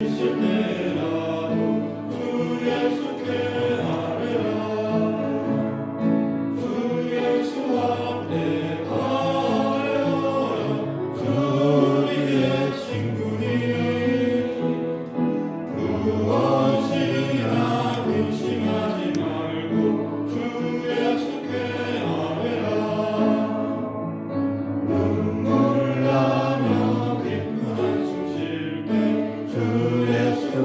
있을 때라도 주 예수께 아뢰라. 주 예수 앞에 아뢰어라. 주 우리의 친구니 무엇이나 근심하지 말고 주 예수께 아뢰라. 눈물 나며 깊은 한숨 쉴 때 주 예수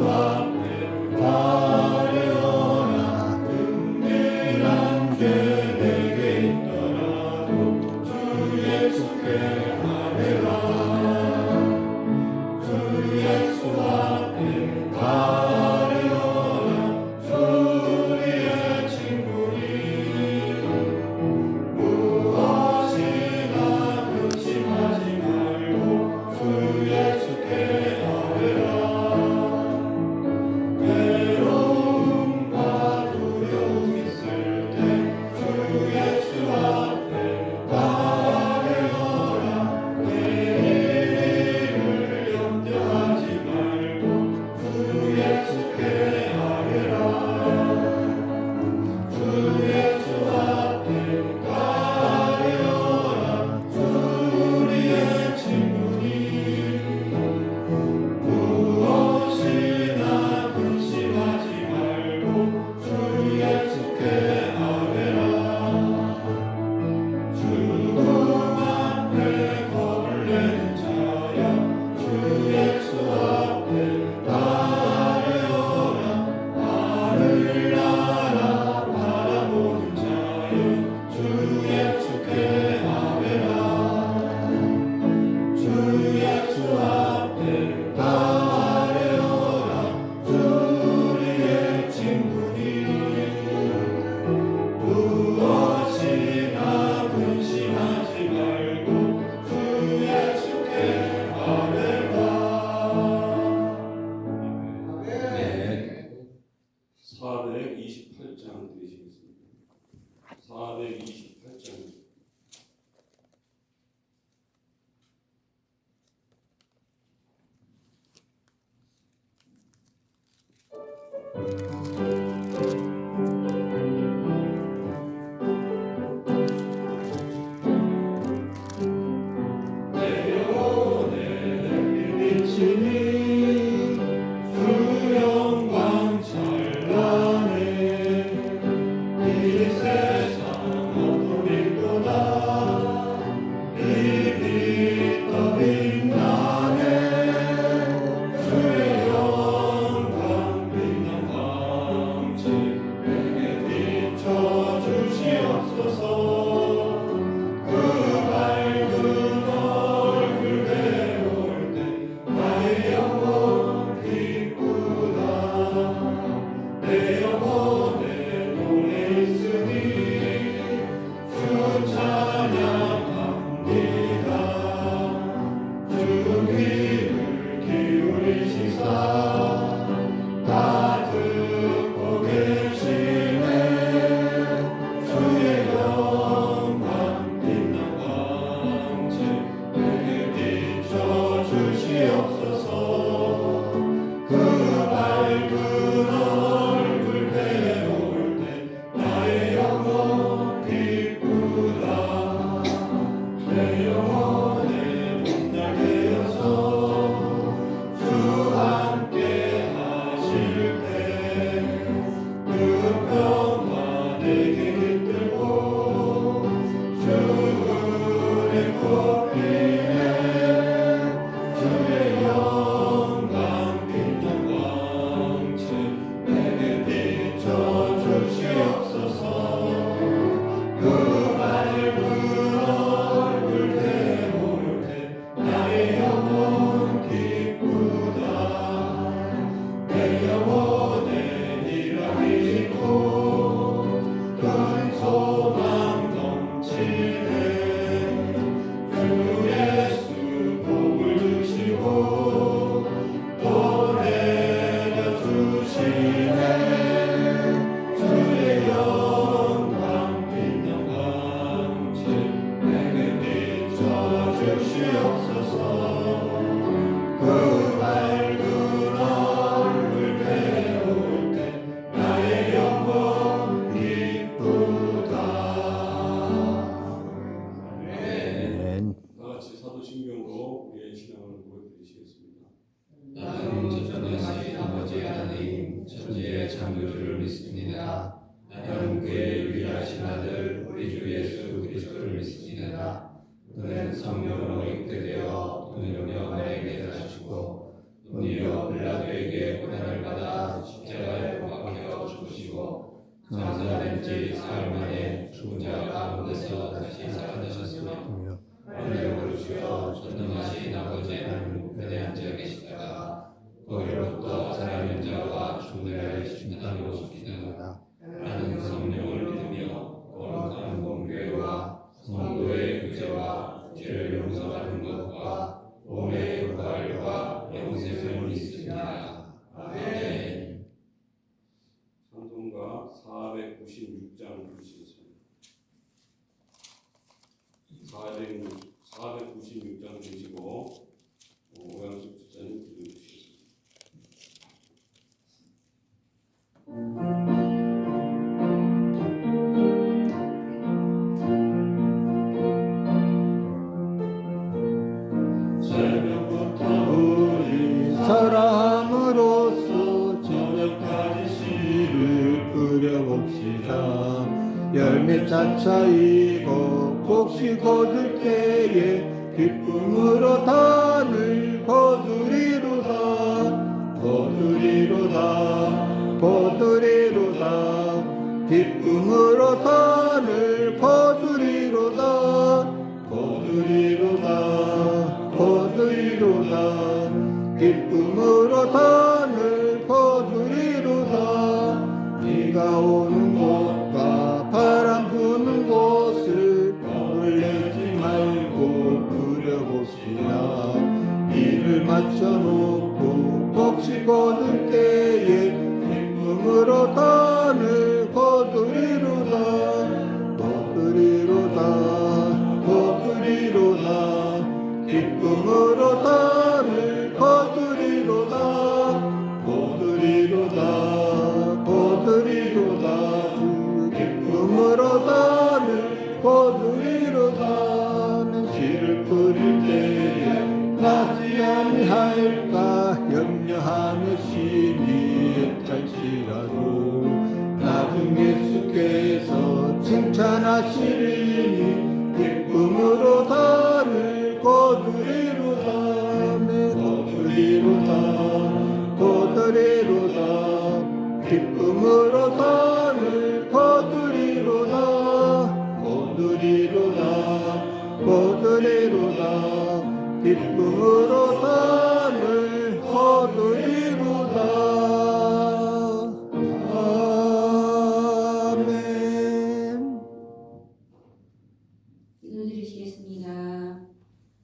창조주를 믿습니다. 나는 그의 유일하신 아들 우리 주 예수 그리스도를 믿습니다. 그는 성령으로 잉태되어 동일하며 마리아에게 나시고 본디오 빌라도에게 고난을 받아 십자가에 못 박혀 죽으시고 장사된 지 사흘 만에 죽은 자 가운데서 다시 살아나셨으며 하늘로 오르시어 전능하신 아버지 하나님 우편에 앉아 계시다가 거기로부터 살아있는 자와 죽은 자를 심판하러 오십니다. 나는 성령을 믿으며 거룩한 공교회와 성도의 구제와 죄를 용서받는 것과 몸의 부활과 영생을 믿습니다. 아멘. 찬송가 496장 드리시겠습니다. 496장 드시고 오양숙 집사님 드리시겠습니다. 새벽부터 우리 사랑으로서 저녁까지 시를 그려봅시다. 열매 차차이고 곡식 거둘 때에 기쁨으로 단을 거두리로다. 거두리로다. 거두리로다. 기쁨으로 단을 거두리로다. 거두리로다. 거두리로다. 기쁨으로 단을 거두리로다. 비가 오는 곳과 바람 부는 곳을 별 내지 말고 그려봅시다. 이를 맞춰놓고 곡식 거둘 때에 기쁨으로 단을 거두리로다. 거두리로다. 거두리로다. 기쁨으로 단을 거두리로다. 거두리로다. 거두리로다. 기쁨으로 단을 거두리로다. 시를 뿌릴 때에 나지 아니할까 염려하며 심히 할지라도 나중 예수께서 칭찬하시리니 기쁨으로 단을 거두리로다. 거두리로다. 거두리로다. 기쁨으로 단을 거두리로다. 거두리로다. 거두리로다. 기쁨으로 단을 거두리로다. 아멘. 기도드리시겠습니다.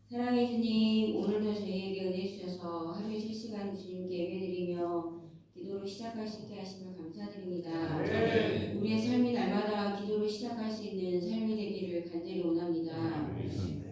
사랑의 주님, 오늘도 저희에게 은혜 주셔서 하루에 실시간 주님께 예배드리며 기도로 시작할 수 있게 하심을 감사드립니다. 네. 우리의 삶이 날마다 기도로 시작할 수 있는 삶이 되기를 간절히 원합니다.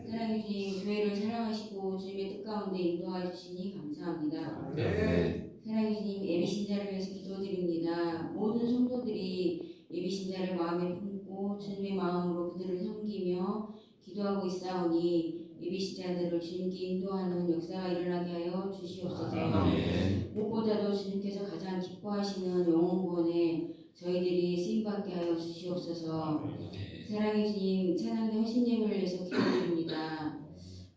사랑의 주님, 교회를 사랑하시고 주님의 뜻 가운데 인도하여 주시니 감사합니다. 네. 사랑의 주님, 예비신자를 위해서 기도드립니다. 모든 성도들이 예비신자를 마음에 품고 주님의 마음으로 그들을 섬기며 기도하고 있사오니 예비신자들을 주님께 인도하는 역사가 일어나게 하여 주시옵소서. 아멘. 무엇보다도 주님께서 가장 기뻐하시는 영혼 구원에 저희들이 쓰임받게 하여 주시옵소서. 사랑의 주님, 찬양대 헌신 예배를 위해서 기도드립니다.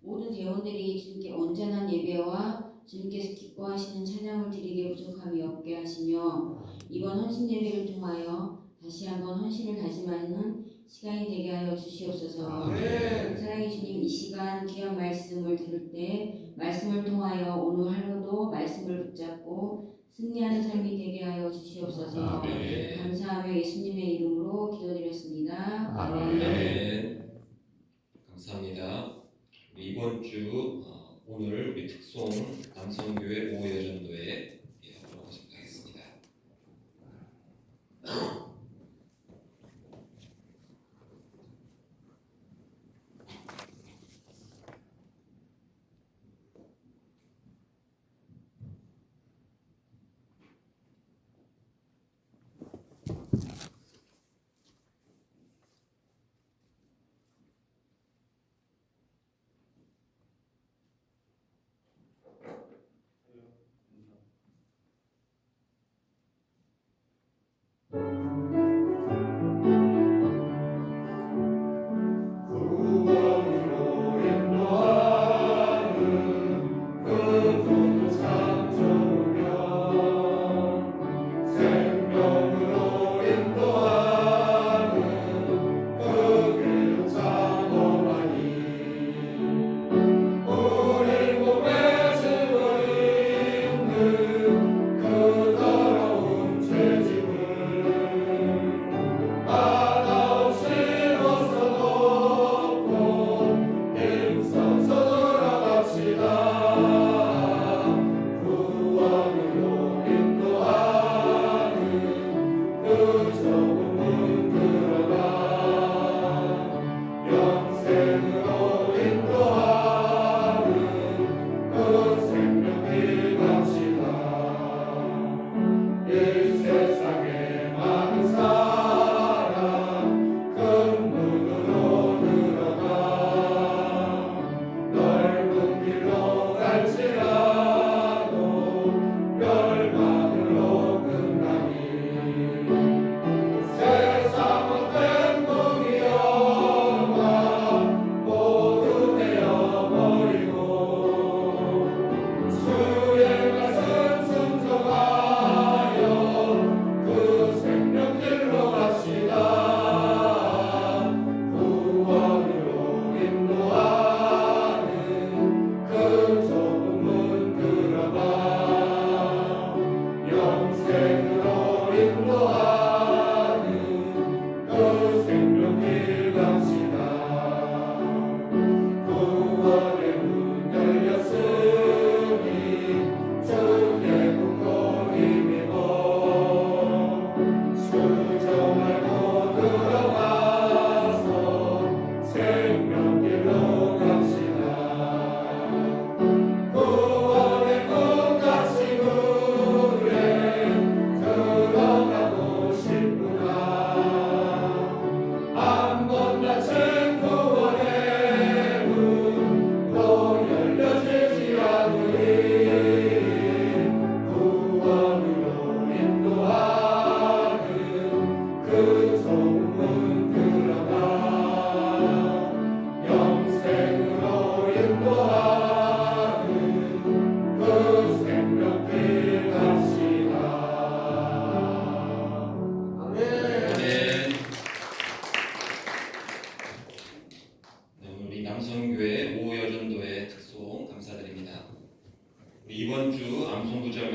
모든 대원들이 주님께 온전한 예배와 주님께서 기뻐하시는 찬양을 드리게 부족함이 없게 하시며 이번 헌신 예배를 통하여 다시 한번 헌신을 다짐하는 시간이 되게 하여 주시옵소서. 사랑의 주님, 이 시간 귀한 말씀을 들을 때 말씀을 통하여 오늘 하루도 말씀을 붙잡고 승리하는 삶이 되게 하여 주시옵소서. 감사하며 예수님의 이름으로 기도드렸습니다. 아멘. 아멘. 감사합니다. 이번 주 오늘 우리 특송 남성교회 오여전도회 하도록 하겠습니다.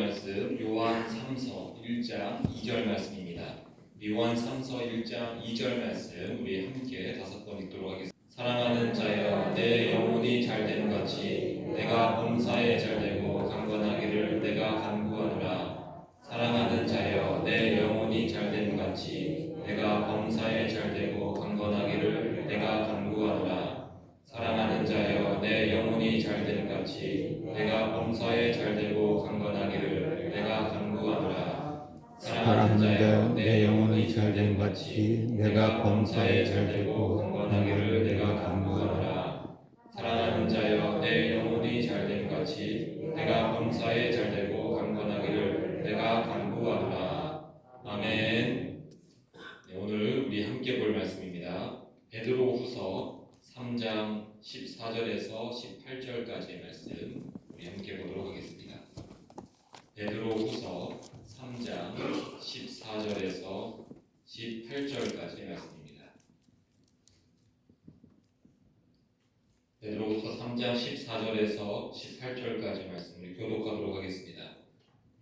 말씀 요한 3서 1장 2절 말씀입니다. 요한 3서 1장 2절 말씀 우리 함께 5번 읽도록 하겠습니다. 사랑하는 자여 내 영혼이 잘됨 같이 내가 범사에 잘되고 강건하기를 내가 간구하노라. 사랑하는 자여 내 영혼이 잘됨 같이 내가 범사에 잘되고 강건하기를 내가 간구하노라. 사랑하는 자여 내 영혼이 잘됨 같이 내가 범사에 잘되고 강건하기를 내가 간구하노라. 사랑하는 자여 내 영혼이 잘됨 같이 내가 범사에 잘되고 강건하기를 내가 간구하노라. 사랑하는 자여 내 영혼이 잘됨 같이 내가 범사에 잘되고 강건하기를 내가 간구하노라. 아멘. 네, 오늘 우리 함께 볼 말씀입니다. 베드로후서 3장 14절에서 18절까지의 말씀 우리 함께 보도록 하겠습니다. 베드로후서 3장 14절에서 18절까지의 말씀입니다. 베드로후서 3장 14절에서 18절까지 말씀을 교독하도록 하겠습니다.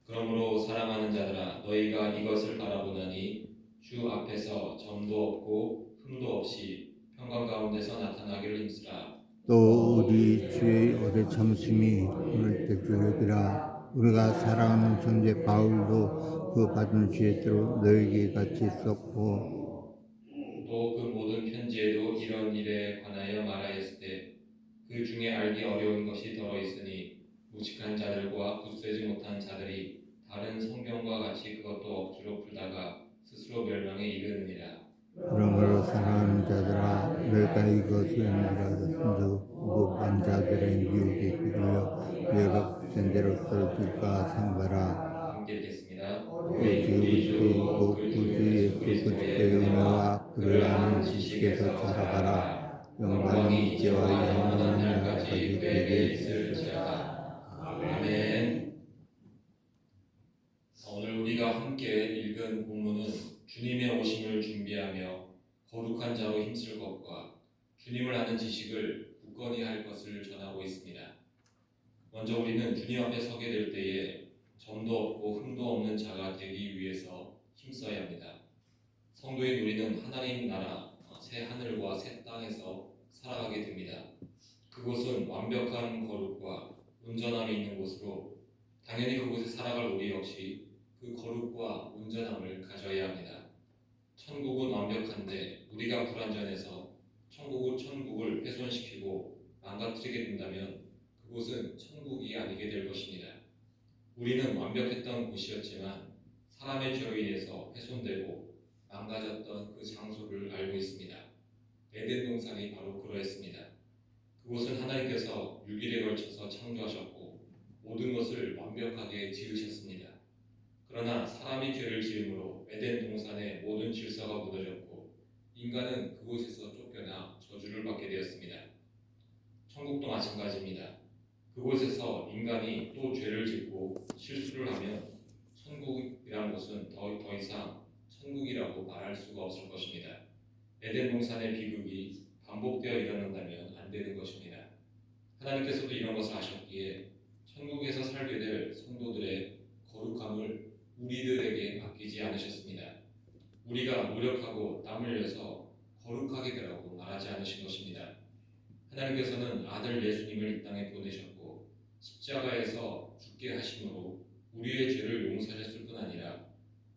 그러므로 사랑하는 자들아 너희가 이것을 바라보나니 주 앞에서 점도 없고 흠도 없이 평강 가운데서 나타나기를 힘쓰라. 또 우리 주의 오래 참으심이 오늘 때주력이라. 우리가 사랑하는 존재 바울도 그 받은 지혜대로 너에게 같이 썼고 또 그 모든 편지에도 이런 일에 관하여 말하였을 때 그 중에 알기 어려운 것이 더러 있으니 무식한 자들과 굳세지 못한 자들이 다른 성경과 같이 그것도 억지로 풀다가 스스로 멸망에 이르느니라. 그러므로 사랑하는 자들아 너희가 이것을 말하는즉 무법한 자들의 유혹에 비하여 너희가 굳센 대로 떨어질까 삼가라. 함께 읽겠습니다. 그리고 구주의 그리스도의 은혜와 그를 아는 지식에서 자라가라. 영광이 이제와 영원한 날까지 그에게 있을지어다. 아멘. 오늘 우리가 함께 읽은 본문은 주님의 오심을 준비하며 거룩한 자로 힘쓸 것과 주님을 아는 지식을 굳건히 할 것을 전하고 있습니다. 먼저 우리는 주님 앞에 서게 될 때에 점도 없고 흠도 없는 자가 되기 위해서 힘써야 합니다. 성도인 우리는 하나님 나라 새 하늘과 새 땅에서 살아가게 됩니다. 그곳은 완벽한 거룩과 온전함이 있는 곳으로 당연히 그곳에 살아갈 우리 역시 그 거룩과 온전함을 가져야 합니다. 천국은 완벽한데 우리가 불완전해서 천국을 훼손시키고 망가뜨리게 된다면 그곳은 천국이 아니게 될 것입니다. 우리는 완벽했던 곳이었지만 사람의 죄로 인해서 훼손되고 망가졌던 그 장소를 알고 있습니다. 에덴 동산이 바로 그러했습니다. 그곳은 하나님께서 6일에 걸쳐서 창조하셨고 모든 것을 완벽하게 지으셨습니다. 그러나 사람이 죄를 지음으로 에덴 동산의 모든 질서가 무너졌고 인간은 그곳에서 쫓겨나 저주를 받게 되었습니다. 천국도 마찬가지입니다. 그곳에서 인간이 또 죄를 짓고 실수를 하면 천국이란 곳은 더 이상 천국이라고 말할 수가 없을 것입니다. 에덴 동산의 비극이 반복되어 일어난다면 안 되는 것입니다. 하나님께서도 이런 것을 아셨기에 천국에서 살게 될 성도들의 거룩함을 우리들에게 맡기지 않으셨습니다. 우리가 노력하고 땀 흘려서 거룩하게 되라고 말하지 않으신 것입니다. 하나님께서는 아들 예수님을 이 땅에 보내셨고 십자가에서 죽게 하심으로 우리의 죄를 용서하셨을 뿐 아니라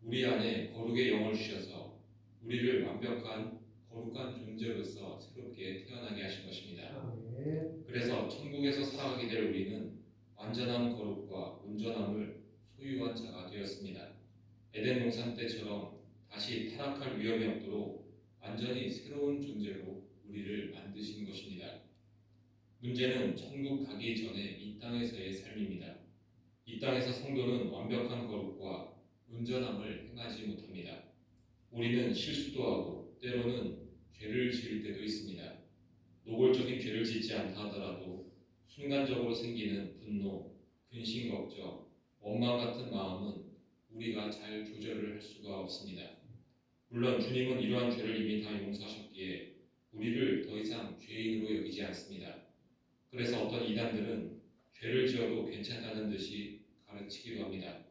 우리 안에 거룩의 영을 주셔서 우리를 완벽한 거룩한 존재로서 새롭게 태어나게 하신 것입니다. 그래서 천국에서 살아가게 될 우리는 완전한 거룩과 온전함을 소유한 자가 되었습니다. 에덴 동산 때처럼 다시 타락할 위험이 없도록 완전히 새로운 존재로 우리를 만드신 것입니다. 문제는 천국 가기 전에 이 땅에서의 삶입니다. 이 땅에서 성도는 완벽한 거룩과 온전함을 행하지 못합니다. 우리는 실수도 하고 때로는 죄를 지을 때도 있습니다. 노골적인 죄를 짓지 않다 하더라도 순간적으로 생기는 분노, 근심 걱정, 원망 같은 마음은 우리가 잘 조절을 할 수가 없습니다. 물론 주님은 이러한 죄를 이미 다 용서하셨기에 우리를 더 이상 죄인으로 여기지 않습니다. 그래서 어떤 이단들은 죄를 지어도 괜찮다는 듯이 가르치기도 합니다.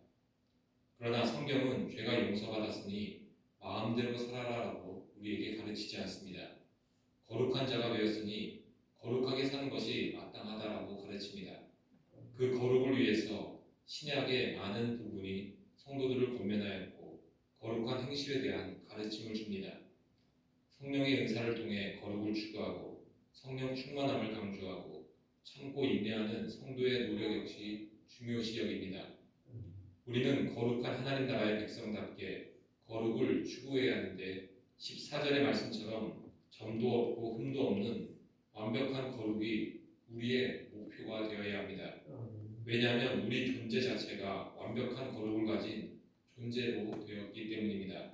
그러나 성경은 죄가 용서받았으니 마음대로 살아라라고 우리에게 가르치지 않습니다. 거룩한 자가 되었으니 거룩하게 사는 것이 마땅하다라고 가르칩니다. 그 거룩을 위해서 신약의 많은 부분이 성도들을 권면하였고 거룩한 행실에 대한 가르침을 줍니다. 성령의 은사를 통해 거룩을 추구하고 성령 충만함을 강조하고 참고 인내하는 성도의 노력 역시 중요시 여깁니다. 우리는 거룩한 하나님 나라의 백성답게 거룩을 추구해야 하는데 14절의 말씀처럼 점도 없고 흠도 없는 완벽한 거룩이 우리의 목표가 되어야 합니다. 왜냐하면 우리 존재 자체가 완벽한 거룩을 가진 존재로 되었기 때문입니다.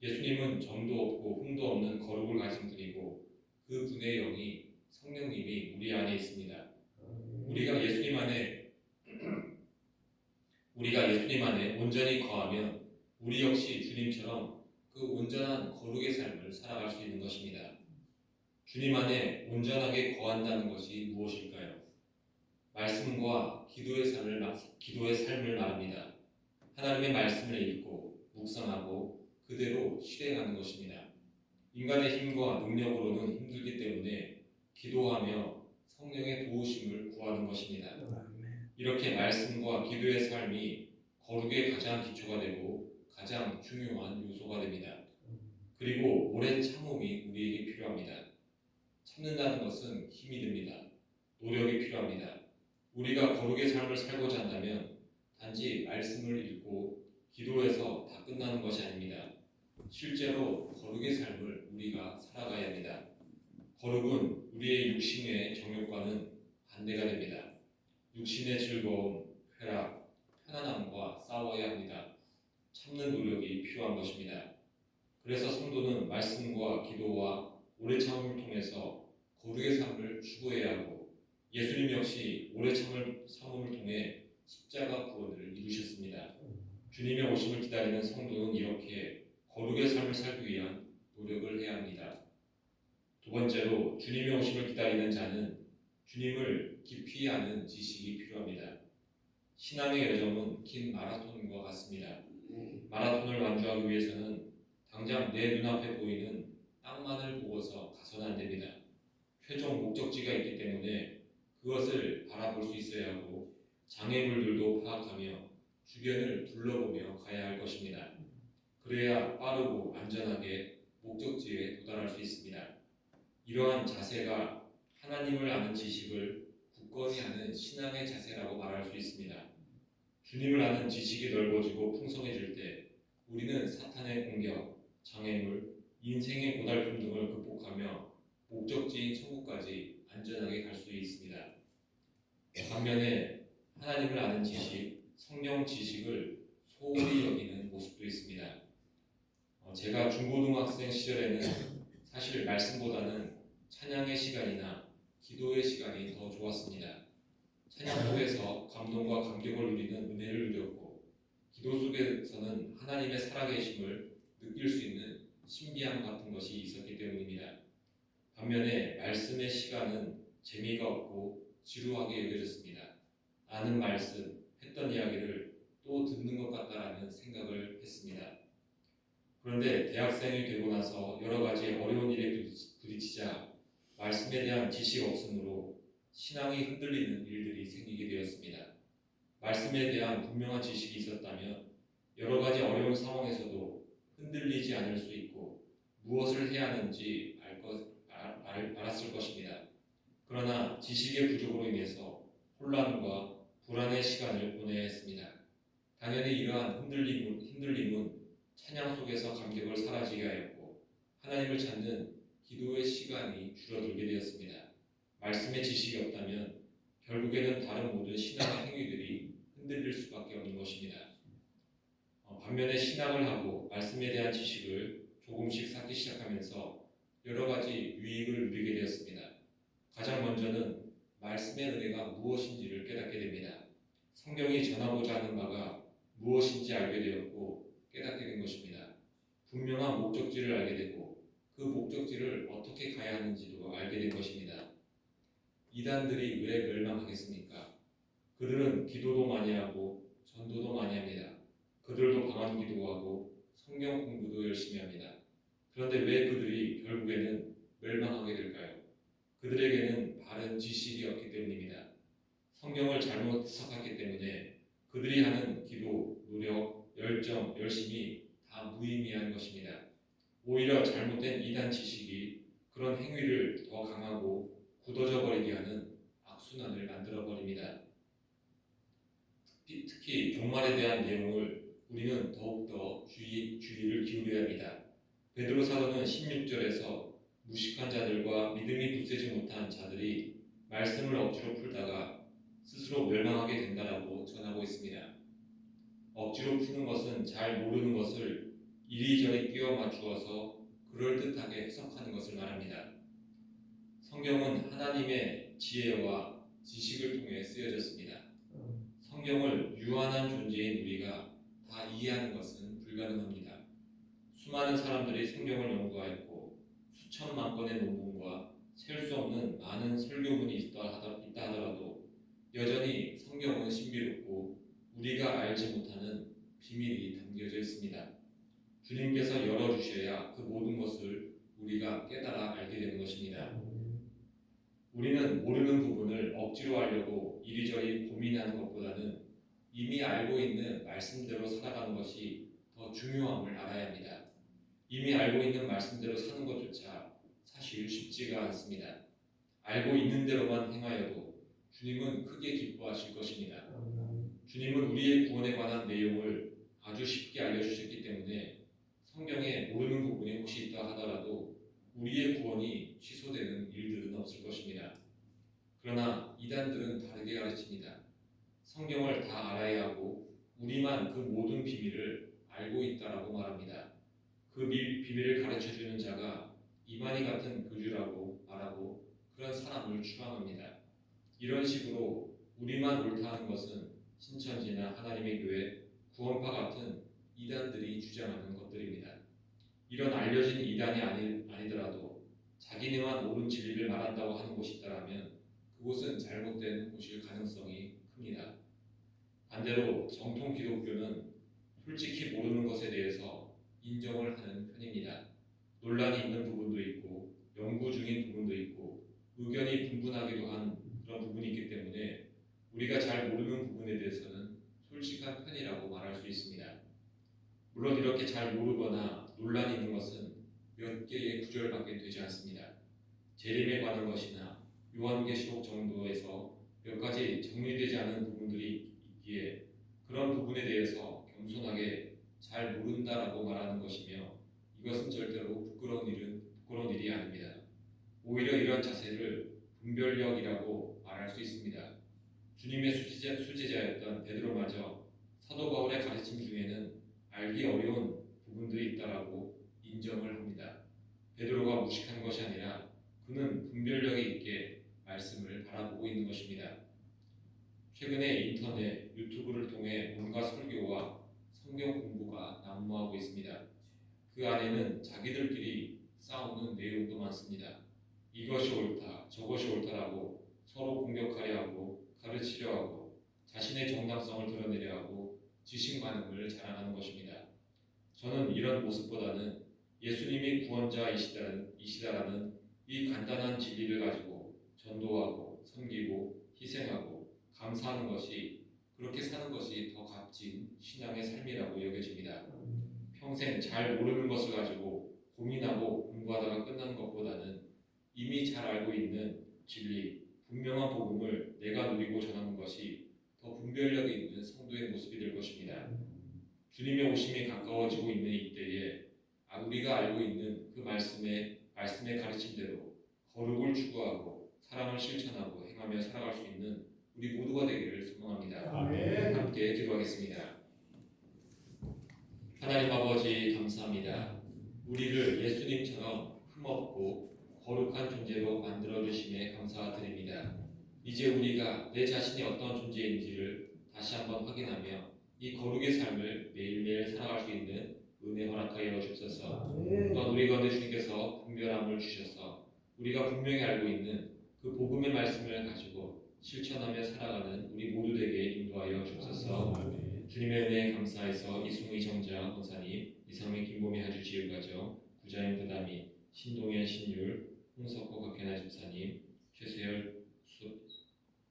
예수님은 점도 없고 흠도 없는 거룩을 가진 분이고 그 분의 영이 성령님이 우리 안에 있습니다. 우리가 예수님 안에 온전히 거하면 우리 역시 주님처럼 그 온전한 거룩의 삶을 살아갈 수 있는 것입니다. 주님 안에 온전하게 거한다는 것이 무엇일까요? 말씀과 기도의 삶을 말합니다. 하나님의 말씀을 읽고 묵상하고 그대로 실행하는 것입니다. 인간의 힘과 능력으로는 힘들기 때문에 기도하며 성령의 도우심을 구하는 것입니다. 이렇게 말씀과 기도의 삶이 거룩의 가장 기초가 되고 가장 중요한 요소가 됩니다. 그리고 오랜 참음이 우리에게 필요합니다. 참는다는 것은 힘이 듭니다. 노력이 필요합니다. 우리가 거룩의 삶을 살고자 한다면 단지 말씀을 읽고 기도해서 다 끝나는 것이 아닙니다. 실제로 거룩의 삶을 우리가 살아가야 합니다. 거룩은 우리의 육신의 정욕과는 반대가 됩니다. 육신의 즐거움, 쾌락, 편안함과 싸워야 합니다. 참는 노력이 필요한 것입니다. 그래서 성도는 말씀과 기도와 오래 참음을 통해서 거룩의 삶을 추구해야 하고 예수님 역시 오래 참음을 통해 십자가 구원을 이루셨습니다. 주님의 오심을 기다리는 성도는 이렇게 거룩의 삶을 살기 위한 노력을 해야 합니다. 두 번째로 주님의 오심을 기다리는 자는 주님을 깊이 아는 지식이 필요합니다. 신앙의 여정은 긴 마라톤과 같습니다. 마라톤을 완주하기 위해서는 당장 내 눈앞에 보이는 땅만을 보고서 가서는 안 됩니다. 최종 목적지가 있기 때문에 그것을 바라볼 수 있어야 하고 장애물들도 파악하며 주변을 둘러보며 가야 할 것입니다. 그래야 빠르고 안전하게 목적지에 도달할 수 있습니다. 이러한 자세가 하나님을 아는 지식을 굳건히 하는 신앙의 자세라고 말할 수 있습니다. 주님을 아는 지식이 넓어지고 풍성해질 때 우리는 사탄의 공격, 장애물, 인생의 고달픔 등을 극복하며 목적지인 천국까지 안전하게 갈 수 있습니다. 반면에 하나님을 아는 지식, 성령 지식을 소홀히 여기는 모습도 있습니다. 제가 중고등학생 시절에는 사실 말씀보다는 찬양의 시간이나 기도의 시간이 더 좋았습니다. 찬양 속에서 감동과 감격을 누리는 은혜를 누렸고 기도 속에서는 하나님의 살아계심을 느낄 수 있는 신비함 같은 것이 있었기 때문입니다. 반면에 말씀의 시간은 재미가 없고 지루하게 여겨졌습니다. 아는 말씀, 했던 이야기를 또 듣는 것 같다라는 생각을 했습니다. 그런데 대학생이 되고 나서 여러 가지 어려운 일에 부딪히자 말씀에 대한 지식 없음으로 신앙이 흔들리는 일들이 생기게 되었습니다. 말씀에 대한 분명한 지식이 있었다면 여러 가지 어려운 상황에서도 흔들리지 않을 수 있고 무엇을 해야 하는지 알았을 것입니다. 그러나 지식의 부족으로 인해서 혼란과 불안의 시간을 보내야 했습니다. 당연히 이러한 흔들림은 찬양 속에서 감격을 사라지게 하였고 하나님을 찾는 기도의 시간이 줄어들게 되었습니다. 말씀의 지식이 없다면 결국에는 다른 모든 신앙의 행위들이 흔들릴 수밖에 없는 것입니다. 반면에 신앙을 하고 말씀에 대한 지식을 조금씩 쌓기 시작하면서 여러 가지 유익을 누리게 되었습니다. 가장 먼저는 말씀의 은혜가 무엇인지를 깨닫게 됩니다. 성경이 전하고자 하는 바가 무엇인지 알게 되었고 깨닫게 된 것입니다. 분명한 목적지를 알게 되고 그 목적지를 어떻게 가야 하는지도 알게 된 것입니다. 이단들이 왜 멸망하겠습니까? 그들은 기도도 많이 하고 전도도 많이 합니다. 그들도 방언 기도하고 성경 공부도 열심히 합니다. 그런데 왜 그들이 결국에는 멸망하게 될까요? 그들에게는 바른 지식이 없기 때문입니다. 성경을 잘못 해석했기 때문에 그들이 하는 기도, 노력, 열정, 열심이 다 무의미한 것입니다. 오히려 잘못된 이단 지식이 그런 행위를 더 강하고 굳어져 버리게 하는 악순환을 만들어 버립니다. 특히 종말에 대한 내용을 우리는 더욱더 주의를 기울여야 합니다. 베드로 사도는 16절에서 무식한 자들과 믿음이 굳세지 못한 자들이 말씀을 억지로 풀다가 스스로 멸망하게 된다라고 전하고 있습니다. 억지로 푸는 것은 잘 모르는 것을 이리저리 끼워 맞추어서 그럴듯하게 해석하는 것을 말합니다. 성경은 하나님의 지혜와 지식을 통해 쓰여졌습니다. 성경을 유한한 존재인 우리가 다 이해하는 것은 불가능합니다. 수많은 사람들이 성경을 연구하였고 수천만 건의 논문과 셀 수 없는 많은 설교문이 있다 하더라도 여전히 성경은 신비롭고 우리가 알지 못하는 비밀이 담겨져 있습니다. 주님께서 열어주셔야 그 모든 것을 우리가 깨달아 알게 되는 것입니다. 우리는 모르는 부분을 억지로 알려고 이리저리 고민하는 것보다는 이미 알고 있는 말씀대로 살아가는 것이 더 중요함을 알아야 합니다. 이미 알고 있는 말씀대로 사는 것조차 사실 쉽지가 않습니다. 알고 있는 대로만 행하여도 주님은 크게 기뻐하실 것입니다. 주님은 우리의 구원에 관한 내용을 아주 쉽게 알려주셨기 때문에 성경에 모르는 부분이 혹시 있다 하더라도 우리의 구원이 취소되는 일들은 없을 것입니다. 그러나 이단들은 다르게 가르칩니다. 성경을 다 알아야 하고 우리만 그 모든 비밀을 알고 있다라고 말합니다. 그 비밀을 가르쳐주는 자가 이만희 같은 교주라고 말하고 그런 사람을 추앙합니다. 이런 식으로 우리만 옳다 하는 것은 신천지나 하나님의 교회, 구원파 같은 이단들이 주장하는 것들입니다. 이런 알려진 이단이 아니더라도 자기네만 옳은 진리를 말한다고 하는 곳이 있다면 그곳은 잘못된 곳일 가능성이 큽니다. 반대로 정통 기독교는 솔직히 모르는 것에 대해서 인정을 하는 편입니다. 논란이 있는 부분도 있고 연구 중인 부분도 있고 의견이 분분하기도 한 그런 부분이 있기 때문에 우리가 잘 모르는 부분에 대해서는 솔직한 편이라고 말할 수 있습니다. 물론 이렇게 잘 모르거나 논란이 있는 것은 몇 개의 구절밖에 되지 않습니다. 재림에 관한 것이나 요한계시록 정도에서 몇 가지 정리되지 않은 부분들이 있기에 그런 부분에 대해서 겸손하게 잘 모른다라고 말하는 것이며 이것은 절대로 부끄러운 일이 아닙니다. 오히려 이런 자세를 분별력이라고 말할 수 있습니다. 주님의 수제자였던 베드로마저 사도 바울의 가르침 중에는 알기 어려운 부분들이 있다라고 인정을 합니다. 베드로가 무식한 것이 아니라 그는 분별력이 있게 말씀을 바라보고 있는 것입니다. 최근에 인터넷, 유튜브를 통해 온갖 설교와 성경 공부가 난무하고 있습니다. 그 안에는 자기들끼리 싸우는 내용도 많습니다. 이것이 옳다, 저것이 옳다라고 서로 공격하려 하고 가르치려 하고 자신의 정당성을 드러내려 하고 지식 많음을 자랑하는 것입니다. 저는 이런 모습보다는 예수님이 구원자이시다라는 이 간단한 진리를 가지고 전도하고 섬기고 희생하고 감사하는 것이 그렇게 사는 것이 더 값진 신앙의 삶이라고 여겨집니다. 평생 잘 모르는 것을 가지고 고민하고 공부하다가 끝나는 것보다는 이미 잘 알고 있는 진리, 분명한 복음을 내가 누리고 전하는 것이 더 분별력이 있는 성도의 모습이 될 것입니다. 주님의 오심이 가까워지고 있는 이때에 우리가 알고 있는 그 말씀의 가르침대로 거룩을 추구하고 사랑을 실천하고 행하며 살아갈 수 있는 우리 모두가 되기를 소망합니다. 아멘. 함께 기도하겠습니다. 하나님 아버지 감사합니다. 우리를 예수님처럼 흠없고 거룩한 존재로 만들어주심에 감사드립니다. 이제 우리가 내 자신이 어떤 존재인지를 다시 한번 확인하며 이 거룩의 삶을 매일매일 살아갈 수 있는 은혜 허락하여 주옵소서. 또한 우리 가운데 주님께서 분별함을 주셔서 우리가 분명히 알고 있는 그 복음의 말씀을 가지고 실천하며 살아가는 우리 모두 되게 인도하여 주옵소서. 주님의 은혜에 감사해서 이승우 이정자 권사님, 이상민 김보미 하주 지휘과정, 구자인 부담이, 신동현 신율, 홍석호 박현아 집사님, 최수열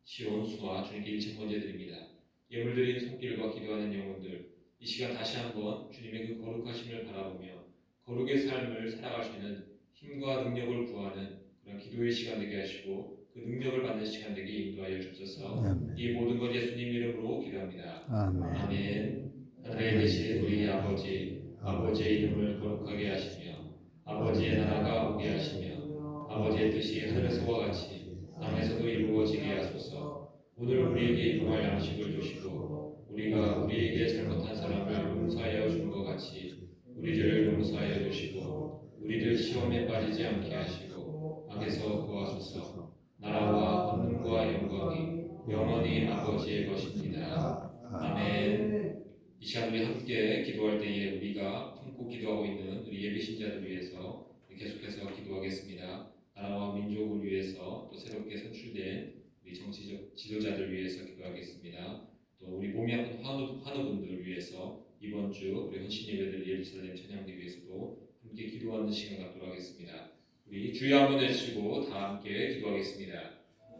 시온 수아 주님께 1,000번째 드립니다. 예물 드린 손길과 기도하는 영혼들, 이 시간 다시 한번 주님의 그 거룩하심을 바라보며 거룩의 삶을 살아갈 수 있는 힘과 능력을 구하는 그런 기도의 시간 되게 하시고 그 능력을 받는 시간 되게 인도하여 주옵소서. 아멘. 이 모든 것 예수님 이름으로 기도합니다. 아멘. 아멘. 하늘에 계신 우리 아버지의 이름을 거룩하게 하시며 아버지의 나라가 오게 하시며 아버지의 뜻이 하늘에서와 같이 땅에서도 이루어지게 하소서. 오늘 우리에게 일용할 양식을 주시고 우리가 우리에게 잘못한 사람을 용서하여 준 것 같이 우리를 용서하여 주시고 우리를 시험에 빠지지 않게 하시고 악에서 구하소서. 나라와 권능과 영광이 영원히 아버지의 것입니다. 아멘. 이 시간 우리 함께 기도할 때에 우리가 품고 기도하고 있는 우리 예비 신자들 위해서 계속해서 기도하겠습니다. 나라와 민족을 위해서 또 새롭게 선출된 우리 정치적 지도자들 위해서 기도하겠습니다. 또 우리 몸이 아픈 환우분들 위해서 이번 주 우리 헌신 예배들 예루살렘 찬양대 위해서도 함께 기도하는 시간 갖도록 하겠습니다. 우리 주여 한번 외치고 다 함께 기도하겠습니다.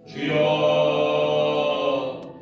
주여